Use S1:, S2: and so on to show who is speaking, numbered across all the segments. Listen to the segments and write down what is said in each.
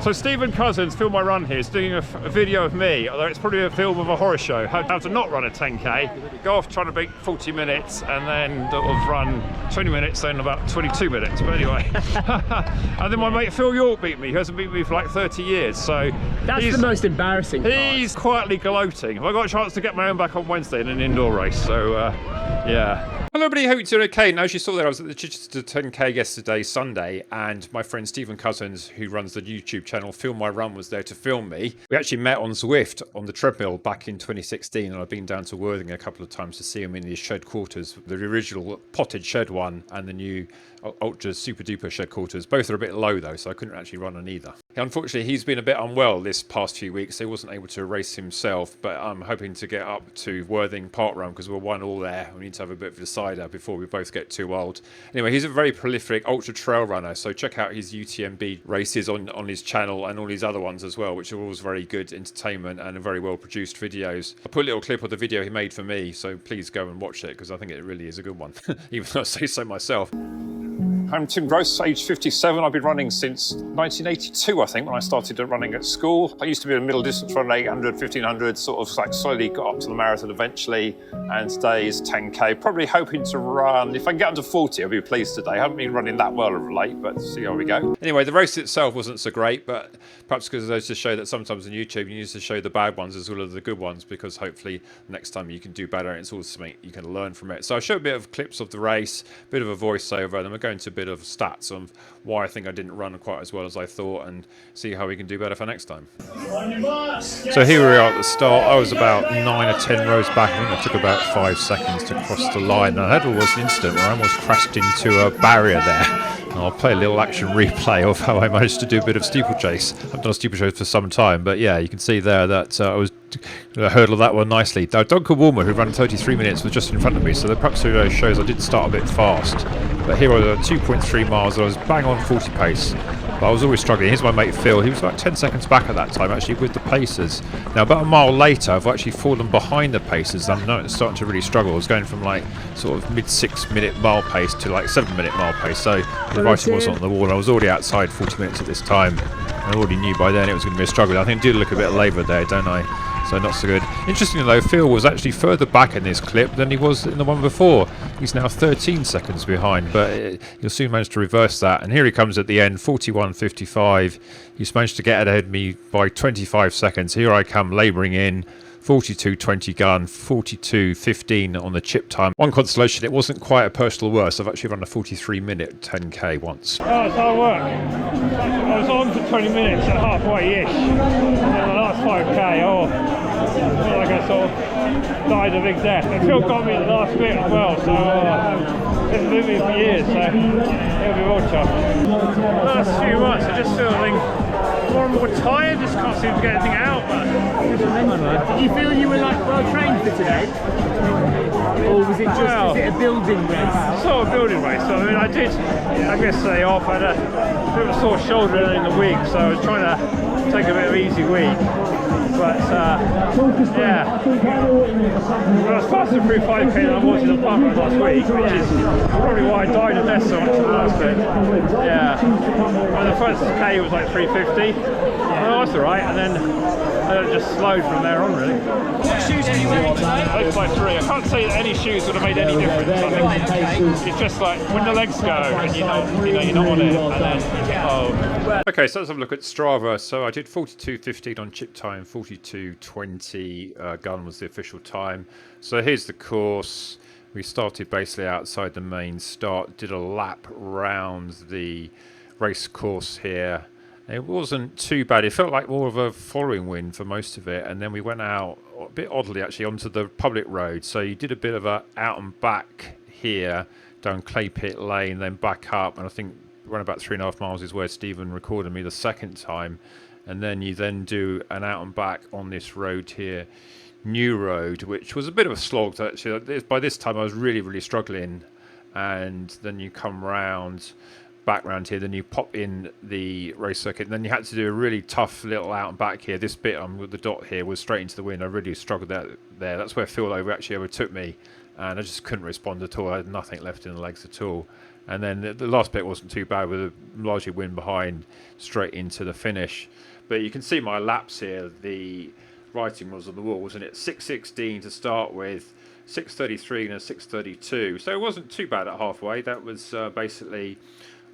S1: So Stephen Cousins, FilmMyRun here, is doing a video of me, although it's probably a film of a horror show, how to not run a 10k, go off trying to beat 40 minutes and then sort of run 20 minutes, then about 22 minutes, but anyway. And then my mate Phil York beat me, who hasn't beaten me for like 30 years, so...
S2: That's the most embarrassing part.
S1: He's quietly gloating. I got a chance to get my own back on Wednesday in an indoor race, so yeah. Hello everybody, hope you're doing okay. Now, as you saw there, I was at the Chichester 10k yesterday, Sunday, and my friend Stephen Cousins, who runs the YouTube channel FilmMyRun, was there to film me. We actually met on Zwift on the treadmill back in 2016, and I've been down to Worthing a couple of times to see him in his shed quarters, the original potted shed one and the new ultra super duper shed quarters. Both are a bit low though, so I couldn't actually run on either. Unfortunately, he's been a bit unwell this past few weeks, so he wasn't able to race himself, but I'm hoping to get up to Worthing Park Run because we're 1-1 there. We need to have a bit of a decider before we both get too old. Anyway, he's a very prolific ultra trail runner, so check out his UTMB races on his channel and all his other ones as well, which are always very good entertainment and very well produced videos. I put a little clip of the video he made for me, so please go and watch it because I think it really is a good one, even though I say so myself. I'm Tim Gross, age 57. I've been running since 1982, I think, when I started running at school. I used to be a middle distance runner, 800, 1500, sort of like slowly got up to the marathon eventually, and today is 10k. Probably hoping to run, if I can get under 40, I'll be pleased today. I haven't been running that well of late, but see how we go. Anyway, the race itself wasn't so great, but perhaps because those just show that sometimes on YouTube you need to show the bad ones as well as the good ones, because hopefully next time you can do better and it's also something you can learn from it. So I show a bit of clips of the race, a bit of a voiceover, and then we're going to a bit of stats on why I think I didn't run quite as well as I thought and see how we can do better for next time. So here we are at the start. I was about 9 or 10 rows back. I think I took about 5 seconds to cross the line, and I had almost an incident where I almost crashed into a barrier there. And I'll play a little action replay of how I managed to do a bit of steeplechase. I've done a steeplechase for some time, but yeah, you can see there that I was hurdled that one nicely. Now, Duncan Woolmer, who ran 33 minutes, was just in front of me, so that perhaps shows I did start a bit fast. But here I was at 2.3 miles, and I was bang on 40 pace. But I was always struggling. Here's my mate Phil. He was about 10 seconds back at that time, actually, with the pacers. Now, about a mile later, I've actually fallen behind the pacers. I'm starting to really struggle. I was going from like sort of mid 6-minute mile pace to like 7-minute mile pace. So the writing wasn't on the wall. I was already outside 40 minutes at this time. I already knew by then it was going to be a struggle. I think I did look a bit laboured there, don't I? So not so good. Interestingly though, Phil was actually further back in this clip than he was in the one before. He's now 13 seconds behind, but he'll soon manage to reverse that. And here he comes at the end, 41.55. He's managed to get ahead of me by 25 seconds. Here I come labouring in. 42.20 gun, 42.15 on the chip time. One consolation, it wasn't quite a personal worst. I've actually run a 43-minute 10k once.
S3: Oh, it's hard work. I was on for 20 minutes at halfway-ish, and then the last 5k, I feel like I sort of died a big death. And Phil got me the last bit as well, so it's been with me for years, so it'll be more tough. The last few months, I just feeling more and more tired, just can't seem to get anything out. But
S2: did you feel you were like well trained for today? Or was it just is it a building race?
S3: Sort of building race. So I mean, I guess day off. I had a bit of a sore shoulder in the week, so I was trying to take a bit of an easy week. But yeah, I was faster through 5k than I was in the park last week, which is probably why I died of death so much in the last bit. Yeah, and the first k was like 350. Oh, that's alright, and then it just slowed from there on, really.
S4: What shoes are you wearing today?
S3: Those by 3. I can't say that any shoes would have made any difference. I think it's just like when the legs go and you're not on it, and then oh.
S1: Okay, so let's have a look at Strava. So I did 42.15 on chip time, 42.20 gun was the official time. So here's the course. We started basically outside the main start, did a lap round the race course here. It wasn't too bad. It felt like more of a following wind for most of it, and then we went out a bit oddly actually onto the public road. So you did a bit of a out and back here down Clay Pit Lane, then back up, and I think around about 3.5 miles is where Stephen recorded me the second time, and then you then do an out and back on this road here, New Road, which was a bit of a slog actually. By this time I was really struggling, and then you come round back round here, then you pop in the race circuit, and then you had to do a really tough little out and back here. This bit with the dot here was straight into the wind. I really struggled there. That's where Phil actually overtook me, and I just couldn't respond at all. I had nothing left in the legs at all. And then the last bit wasn't too bad, with a largely wind behind straight into the finish. But you can see my laps here. The writing was on the wall, wasn't it? 6:16 to start with, 6:33 and a 6:32. So it wasn't too bad at halfway. That was basically,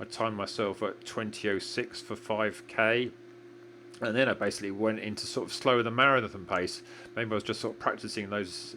S1: I timed myself at 20:06 for 5k. And then I basically went into sort of slower than marathon pace. Maybe I was just sort of practicing those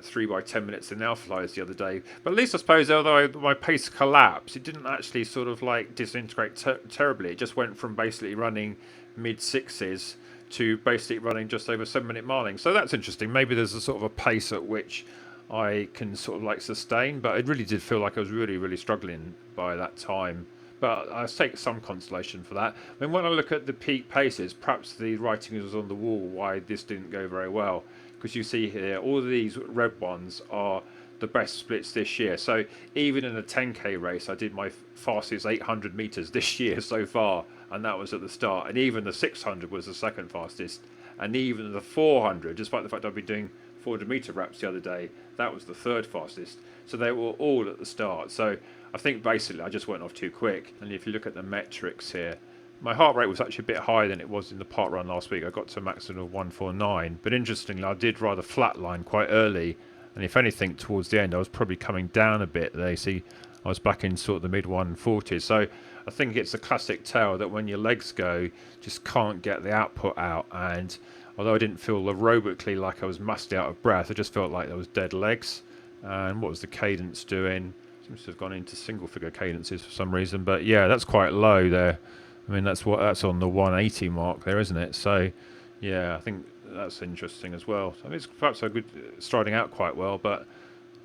S1: 3 by 10 minutes in Alpha the other day. But at least I suppose, although my pace collapsed, it didn't actually sort of like disintegrate terribly. It just went from basically running mid-6s to basically running just over 7-minute miling. So that's interesting. Maybe there's a sort of a pace at which I can sort of like sustain, but it really did feel like I was really, really struggling by that time. But I take some consolation for that. I mean, when I look at the peak paces, perhaps the writing was on the wall why this didn't go very well. Because you see here, all of these red ones are the best splits this year. So even in a 10k race, I did my fastest 800 meters this year so far, and that was at the start. And even the 600 was the second fastest, and even the 400, despite the fact I've been doing 400 meter reps the other day, that was the third fastest. So they were all at the start. So I think basically I just went off too quick. And if you look at the metrics here, my heart rate was actually a bit higher than it was in the park run last week. I got to a maximum of 149, but interestingly I did rather flatline quite early, and if anything towards the end I was probably coming down a bit. There you see I was back in sort of the mid 140s. So I think it's a classic tale that when your legs go, just can't get the output out. And although I didn't feel aerobically like I was musty out of breath, I just felt like there was dead legs. And what was the cadence doing? Seems to have gone into single figure cadences for some reason, but yeah, that's quite low there. I mean, that's on the 180 mark there, isn't it? So yeah, I think that's interesting as well. I mean, it's perhaps a good striding out quite well, but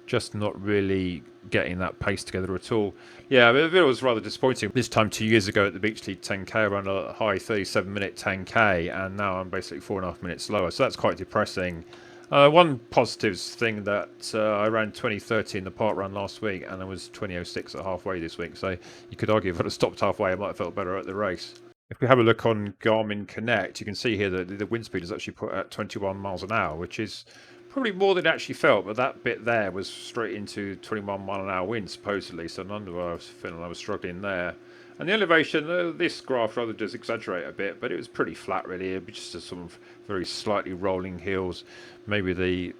S1: just not really getting that pace together at all. Yeah, I mean, it was rather disappointing. This time 2 years ago at the Beach League 10k, I ran a high 37-minute 10k, and now I'm basically 4.5 minutes slower. So that's quite depressing. One positive thing that I ran 20:30 in the park run last week, and I was 20:06 at halfway this week. So you could argue if I'd have stopped halfway, I might have felt better at the race. If we have a look on Garmin Connect, you can see here that the wind speed is actually put at 21 miles an hour, which is probably more than it actually felt. But that bit there was straight into 21 mile an hour wind, supposedly. So none of I was feeling I was struggling there. And the elevation, this graph rather does exaggerate a bit, but it was pretty flat really. It was just a sort of very slightly rolling hills. Maybe the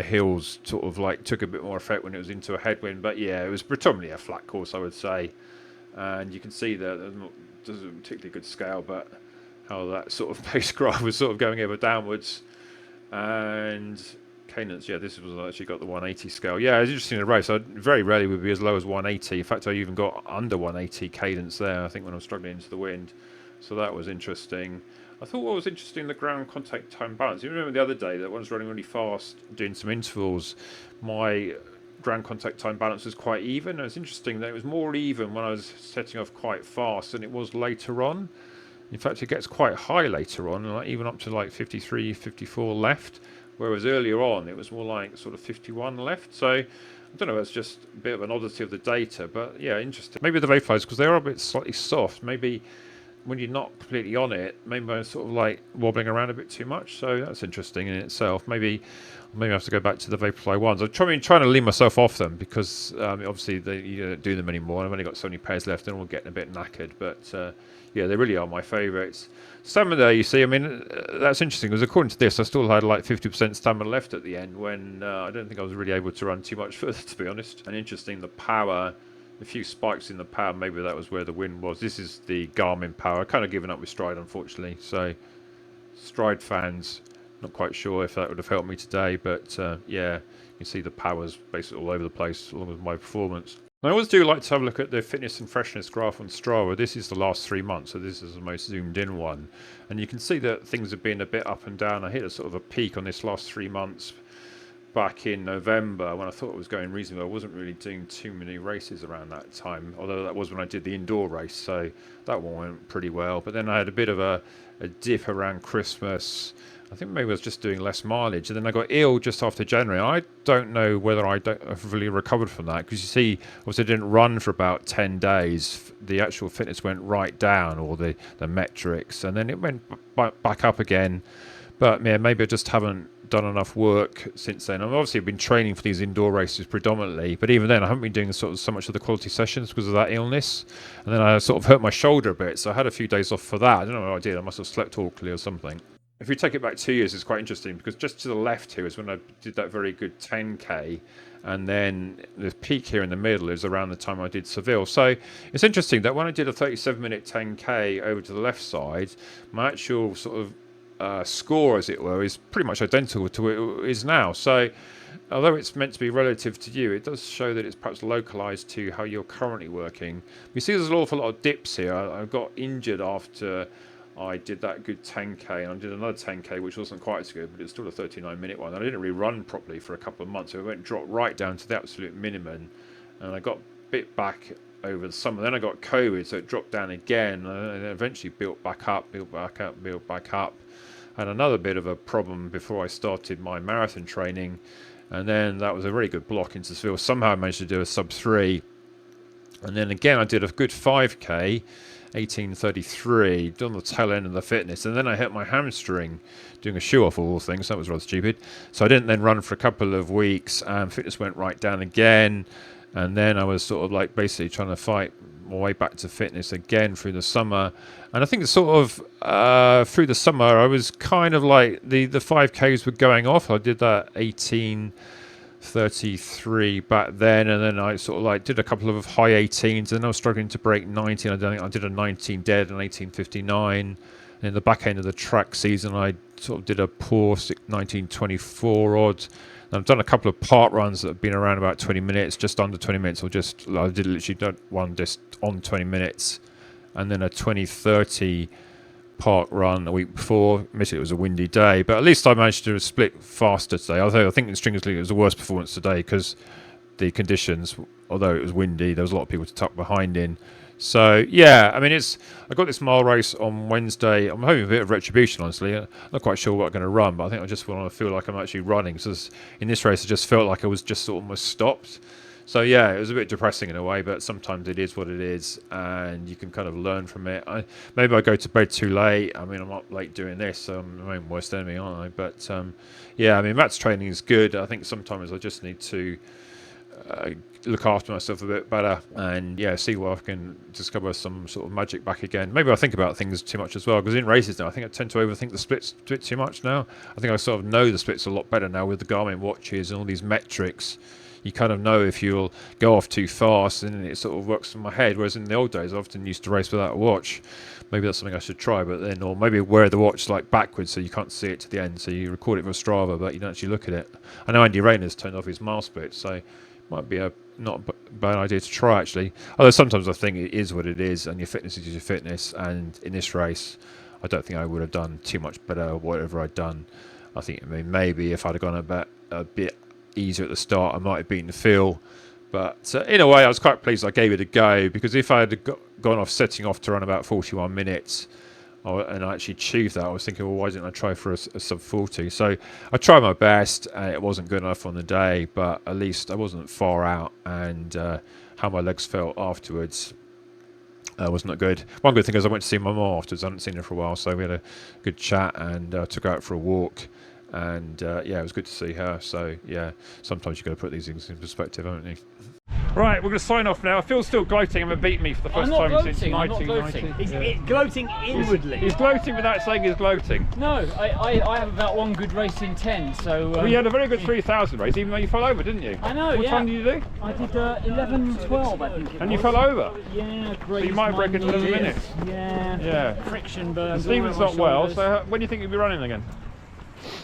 S1: hills sort of like took a bit more effect when it was into a headwind, but yeah, it was predominantly a flat course, I would say. And you can see that it doesn't a particularly good scale, but how that sort of pace graph was sort of going ever downwards. And cadence, yeah, this was actually got the 180 scale. Yeah, it's interesting in a race. I very rarely would be as low as 180. In fact, I even got under 180 cadence there, I think, when I was struggling into the wind. So that was interesting. I thought what was interesting, the ground contact time balance. You remember the other day that when I was running really fast, doing some intervals, my ground contact time balance was quite even. And it's interesting that it was more even when I was setting off quite fast than it was later on. In fact, it gets quite high later on, like even up to like 53, 54 left. Whereas earlier on, it was more like sort of 51 left. So I don't know, it's just a bit of an oddity of the data, but yeah, interesting. Maybe the vaporflies, because they are a bit slightly soft, maybe when you're not completely on it, maybe I'm sort of like wobbling around a bit too much. So that's interesting in itself. Maybe I have to go back to the vaporfly ones. I'm trying to lean myself off them because obviously you don't do them anymore. I've only got so many pairs left and I'm all getting a bit knackered. But yeah, they really are my favourites. Stamina, you see, I mean, that's interesting because according to this, I still had like 50% stamina left at the end when I don't think I was really able to run too much further, to be honest. And interesting, the power, a few spikes in the power, maybe that was where the wind was. This is the Garmin power. I've kind of given up with Stride, unfortunately. So Stride fans, not quite sure if that would have helped me today, but yeah, you can see the power's basically all over the place along with my performance. I always do like to have a look at the fitness and freshness graph on Strava. This is the last 3 months, so this is the most zoomed in one. And you can see that things have been a bit up and down. I hit a sort of a peak on this last 3 months back in November when I thought it was going reasonably. I wasn't really doing too many races around that time, although that was when I did the indoor race, so that one went pretty well. But then I had a bit of a dip around Christmas. I think maybe I was just doing less mileage, and then I got ill just after January. I don't know whether I've really recovered from that, because you see, obviously I didn't run for about 10 days. The actual fitness went right down, or the metrics, and then it went back up again. But yeah, maybe I just haven't done enough work since then. I've obviously been training for these indoor races predominantly, but even then I haven't been doing so much of the quality sessions because of that illness. And then I sort of hurt my shoulder a bit, so I had a few days off for that. I don't know what I did. I must have slept awkwardly or something. If we take it back 2 years, it's quite interesting because just to the left here is when I did that very good 10k, and then the peak here in the middle is around the time I did Seville. So it's interesting that when I did a 37-minute 10k over to the left side, my actual sort of score, as it were, is pretty much identical to what it is now. So although it's meant to be relative to you, it does show that it's perhaps localized to how you're currently working. You see there's an awful lot of dips here. I got injured after I did that good 10k, and I did another 10k which wasn't quite as good, but it's still a 39-minute one. And I didn't really run properly for a couple of months, so it went dropped right down to the absolute minimum, and I got bit back over the summer. Then I got COVID, so it dropped down again, and eventually built back up. Had another bit of a problem before I started my marathon training, and then that was a really good block into Seville. Somehow I managed to do a sub 3, and then again I did a good 5k, 18:33, on the tail end of the fitness, and then I hit my hamstring doing a shoe off of all things. That was rather stupid. So I didn't then run for a couple of weeks, and fitness went right down again, and then I was sort of like basically trying to fight my way back to fitness again through the summer. And I think sort of through the summer I was kind of like the 5Ks were going off. I did that 18:33 back then, and then I sort of like did a couple of high 18s, and I was struggling to break 19. I don't think I did a 19 dead and 18:59. And in the back end of the track season I sort of did a poor 19:24 odd. And I've done a couple of park runs that have been around about 20 minutes, just under 20 minutes, or just I did literally one just on 20 minutes, and then a 20:30 park run a week before. Admittedly, it was a windy day, but at least I managed to split faster today. Although I think in Stringers League it was the worst performance today because the conditions, although it was windy, there was a lot of people to tuck behind in. So yeah, I mean, I got this mile race on Wednesday. I'm hoping a bit of retribution, honestly. I'm not quite sure what I'm going to run, but I think I just want to feel like I'm actually running. So in this race, I just felt like I was just almost stopped. So yeah, it was a bit depressing in a way, but sometimes it is what it is, and you can kind of learn from it. Maybe I go to bed too late. I mean, I'm up late doing this, so I'm my own worst enemy, aren't I? But yeah, I mean, Matt's training is good. I think sometimes I just need to look after myself a bit better, and yeah, see where I can discover some sort of magic back again. Maybe I think about things too much as well, because in races now I think I tend to overthink the splits a bit too much now. I think I sort of know the splits a lot better now with the Garmin watches and all these metrics. You kind of know if you'll go off too fast, and it sort of works in my head, whereas in the old days I often used to race without a watch. Maybe that's something I should try, but then, or maybe wear the watch like backwards so you can't see it to the end, so you record it for Strava but you don't actually look at it. I know Andy Rayner's turned off his mile split, so might be not a bad idea to try actually. Although sometimes I think it is what it is, and your fitness is your fitness. And in this race, I don't think I would have done too much better whatever I'd done. I think, I mean, maybe if I'd have gone a bit easier at the start, I might have beaten Phil. But in a way, I was quite pleased I gave it a go, because if I had gone off setting off to run about 41 minutes, and I actually achieved that, I was thinking, well, why didn't I try for a sub 40? So I tried my best, and it wasn't good enough on the day, but at least I wasn't far out, and how my legs felt afterwards was not good. One good thing is I went to see my mum afterwards. I hadn't seen her for a while, so we had a good chat, and took her out for a walk, and yeah, it was good to see her. So yeah, sometimes you've got to put these things in perspective, haven't you? Right, we're going to sign off now. Phil's still gloating and beat me for the first time since 1990.
S2: He's gloating inwardly.
S1: He's gloating without saying he's gloating.
S4: No, I have about one good race in 10, so...
S1: well, you had a very good 3,000 race, even though you fell over, didn't you?
S4: I know,
S1: What time did you do?
S4: I did 11:12, I think it
S1: And
S4: was.
S1: you fell over?
S4: Yeah,
S1: So you might break in 11 minutes.
S4: Yeah, friction burns.
S1: Stephen's not well, so when do you think you'll be running again?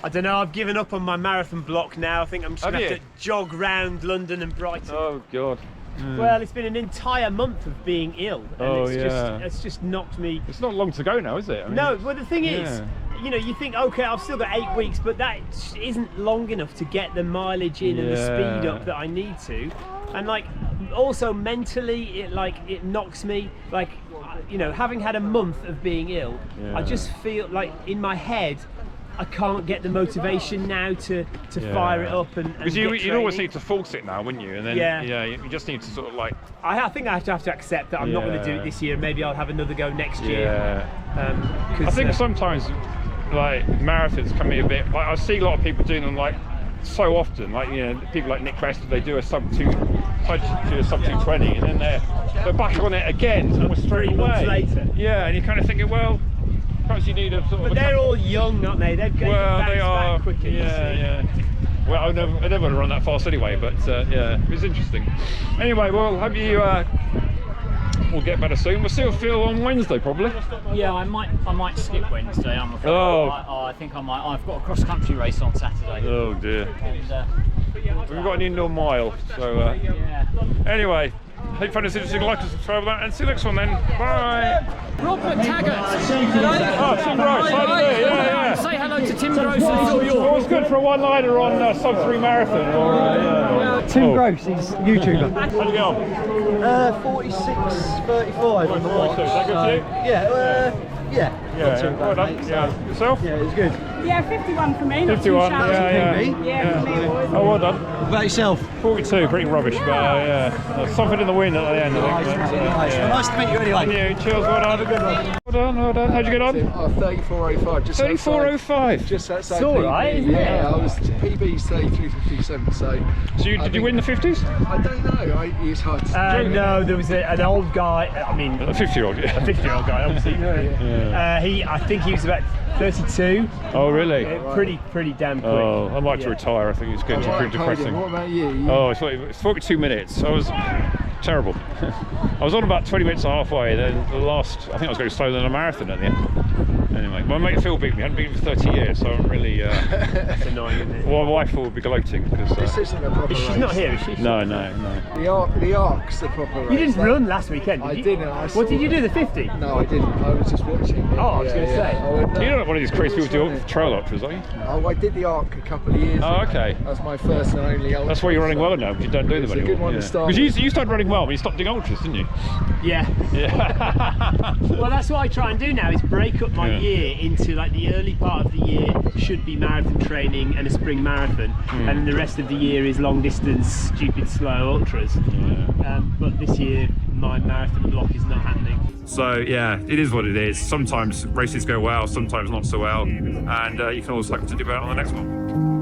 S2: I don't know, I've given up on my marathon block now. I think I'm just going to have to jog round London and Brighton.
S1: Oh, God.
S2: Well, it's been an entire month of being ill, and it's just knocked me.
S1: It's not long to go now, is it? I mean,
S2: No, well the thing is, you know, you think, okay, I've still got 8 weeks, but that isn't long enough to get the mileage in and the speed up that I need to. And like, also mentally, it knocks me. Like, you know, having had a month of being ill, I just feel like in my head, I can't get the motivation now to fire it up and
S1: because you'd always need to force it now, wouldn't you? And then you just need to sort of like.
S2: I think I have to accept that I'm not going to do it this year. Maybe I'll have another go next year.
S1: I think sometimes like marathons can be a bit. Like I see a lot of people doing them like so often. Like people like Nick Best, they do a sub 220, and then they're back on it again almost straight
S2: 3 months
S1: away.
S2: later.
S1: Yeah, and you're kind of thinking, well, perhaps you need a sort of.
S2: But they're all young, aren't they? They've got
S1: they are.
S2: back quicker.
S1: Yeah. Well, I never want to run that fast anyway, but yeah, it's interesting. Anyway, well, hope you we'll get better soon. We'll see Phil on Wednesday probably.
S4: Yeah, I might skip Wednesday. I'm afraid.
S1: Oh.
S4: I think I might. I've got a cross country race on Saturday.
S1: Oh dear.
S4: And,
S1: We've got an indoor mile, so
S4: yeah.
S1: anyway, hope you found this interesting. Like and subscribe that, and see you next one then. Bye.
S4: Rob McTaggart.
S1: Oh, Tim Gross, how do you do? Yeah.
S4: Say hello to Tim Gross and Phil York.
S1: Well, it's good for a one-liner on sub 3 marathon. Or,
S5: Tim Gross, he's YouTuber.
S1: How'd you get on?
S5: 46:35 on the watch.
S1: Is that good for you?
S5: Yeah. Not too bad,
S1: Well done.
S5: mate.
S1: Yeah. Yourself?
S5: Yeah, it was good.
S6: Yeah, 51 for me.
S1: 51.
S6: Not too shabby.
S1: Yeah.
S6: For me it was.
S1: Oh, well done.
S5: What about yourself?
S1: 42, pretty rubbish, but yeah. Something in the wind at the end, I think.
S5: Nice.
S1: Yeah.
S5: Nice to meet you anyway.
S1: And you, cheers, well done. Have a good one. Well done. How'd you get on?
S7: 34.05. Just
S1: 34.05.
S7: Just outside.
S2: It's all right, isn't it?
S7: Yeah, I was PB's 33.57. So
S1: Did you win the 50s?
S7: I don't know. It's hard to
S2: No, there was an old guy. I mean,
S1: A 50-year-old, yeah.
S2: a 50-year-old guy, obviously. I think he was about 32.
S1: Oh, really?
S2: Pretty damn quick.
S1: Oh, I might have to retire. I think it's going to be pretty depressing.
S7: What about you?
S1: Oh, it's 42 minutes. I was terrible. I was on about 20 minutes halfway. Then the last, I think I was going slower than a marathon at the end. Anyway, my mate Phil beat me. I hadn't beaten him for 30 years, so I'm really.
S2: That's annoying, isn't it?
S1: Well, my wife will be gloating because.
S7: This isn't a proper
S2: She's
S7: race.
S2: not here, is she?
S1: No.
S7: The Ark's the proper race.
S2: You didn't run last weekend, did
S7: I
S2: you?
S7: didn't.
S2: What did you do, the 50?
S7: No, I didn't. I was just watching.
S2: Oh, I was going to say.
S1: You're not one of these crazy people who do trail ultras, are you?
S7: I did the Ark a couple of years
S1: Oh,
S7: ago.
S1: okay.
S7: That's my first and only ultra.
S1: That's why you're running well now, because you don't do them
S7: It's a
S1: anymore.
S7: good one to start
S1: Because you started running well, but you stopped doing ultras, didn't you?
S2: Yeah.
S1: Yeah.
S2: Well, that's what I try and do now, is break up my
S1: Yeah.
S2: year into like the early part of the year should be marathon training and a spring marathon, and the rest of the year is long distance, stupid slow ultras. But this year my marathon block is not happening.
S1: So yeah, it is what it is. Sometimes races go well, sometimes not so well, and you can always hope to do better on the next one.